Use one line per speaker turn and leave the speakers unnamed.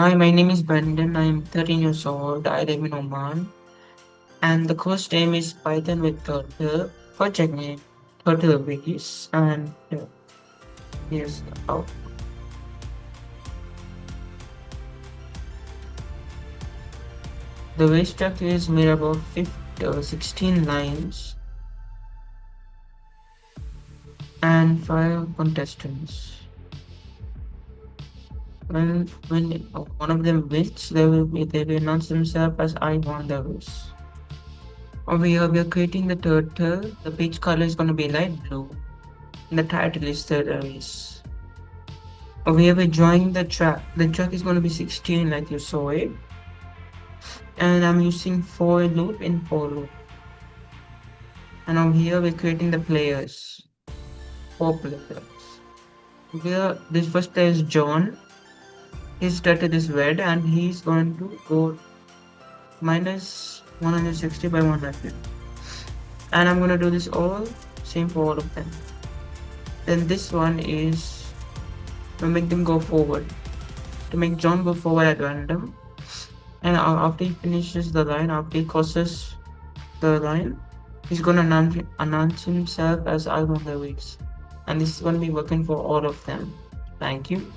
Hi, my name is Brendan. I'm 13 years old. I live in Oman. And the course name is Python with Turtle. Project name Turtle Wikis. And here's the output. The base structure is made up of 16 lines and 5 contestants. When one of them wins, they will announce themselves as I won the race. Over here, we are creating the turtle. The page color is going to be light blue. And the title is the race. Over here, we're drawing the track. The track is going to be 16 like you saw it. And I'm using for loop in for loop. And over here, we're creating the players. 4 players. This first player is John. His turtle is red and he's going to go minus 160 by 100. And I'm going to do this all same for all of them. Then this one is to make them go forward. To make John go forward at random. And after he finishes the line, after he crosses the line, he's gonna announce himself as I won the race. And this is gonna be working for all of them. Thank you.